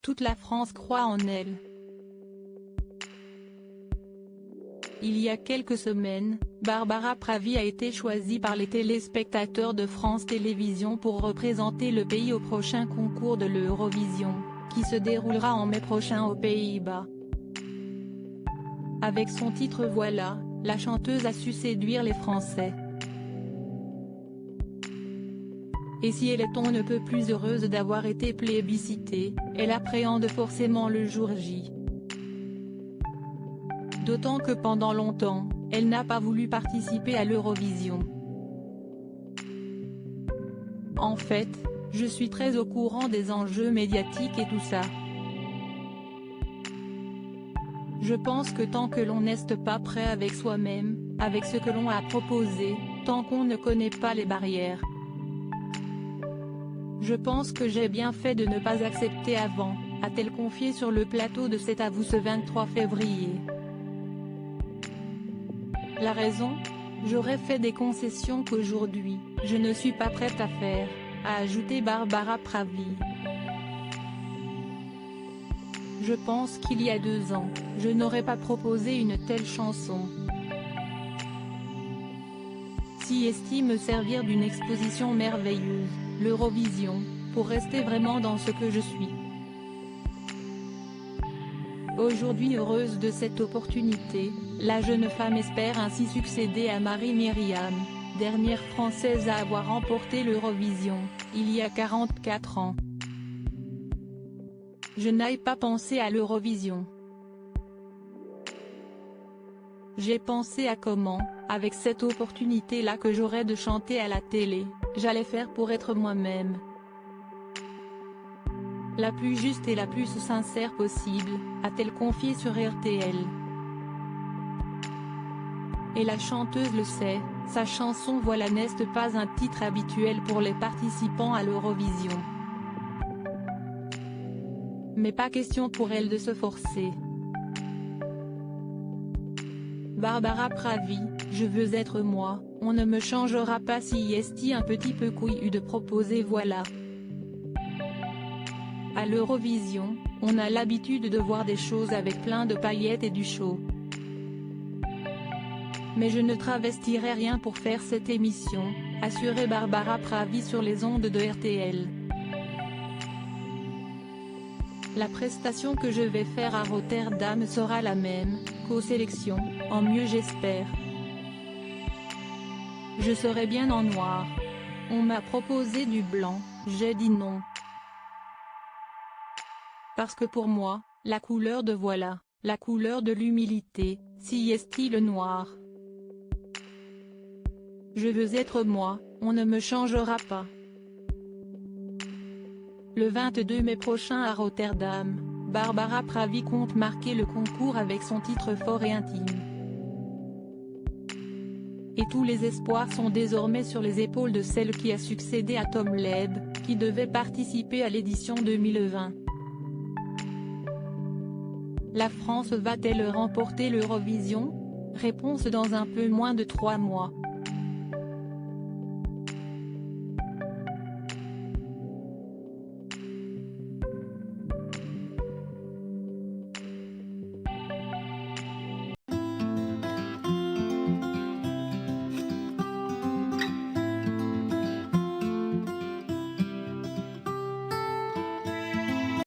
Toute la France croit en elle. Il y a quelques semaines, Barbara Pravi a été choisie par les téléspectateurs de France Télévisions pour représenter le pays au prochain concours de l'Eurovision, qui se déroulera en mai prochain aux Pays-Bas. Avec son titre Voilà, la chanteuse a su séduire les Français. Et si elle est on ne peut plus heureuse d'avoir été plébiscitée, elle appréhende forcément le jour J. D'autant que pendant longtemps, elle n'a pas voulu participer à l'Eurovision. En fait, je suis très au courant des enjeux médiatiques et tout ça. Je pense que tant que l'on n'est pas prêt avec soi-même, avec ce que l'on a proposé, tant qu'on ne connaît pas les barrières. Je pense que j'ai bien fait de ne pas accepter avant, a-t-elle confié sur le plateau de C'est à vous ce 23 février. La raison ? J'aurais fait des concessions qu'aujourd'hui, je ne suis pas prête à faire, a ajouté Barbara Pravi. Je pense qu'il y a 2 ans, je n'aurais pas proposé une telle chanson. Si estime servir d'une exposition merveilleuse, l'Eurovision, pour rester vraiment dans ce que je suis. Aujourd'hui heureuse de cette opportunité, la jeune femme espère ainsi succéder à Marie-Myriam, dernière Française à avoir remporté l'Eurovision, il y a 44 ans. Je n'aille pas pensé à l'Eurovision. J'ai pensé à comment, avec cette opportunité-là que j'aurais de chanter à la télé, j'allais faire pour être moi-même. La plus juste et la plus sincère possible, a-t-elle confié sur RTL. Et la chanteuse le sait, sa chanson Voilà n'est pas un titre habituel pour les participants à l'Eurovision. Mais pas question pour elle de se forcer. Barbara Pravi, je veux être moi, on ne me changera pas si est un petit peu couillu de proposer Voilà. À l'Eurovision, on a l'habitude de voir des choses avec plein de paillettes et du show. Mais je ne travestirai rien pour faire cette émission, assurait Barbara Pravi sur les ondes de RTL. La prestation que je vais faire à Rotterdam sera la même, qu'aux sélections, en mieux j'espère. Je serai bien en noir. On m'a proposé du blanc, j'ai dit non. Parce que pour moi, la couleur de Voilà, la couleur de l'humilité, si est le noir. Je veux être moi, on ne me changera pas. Le 22 mai prochain à Rotterdam, Barbara Pravi compte marquer le concours avec son titre fort et intime. Et tous les espoirs sont désormais sur les épaules de celle qui a succédé à Tom Leb, qui devait participer à l'édition 2020. La France va-t-elle remporter l'Eurovision ? Réponse dans un peu moins de 3 mois.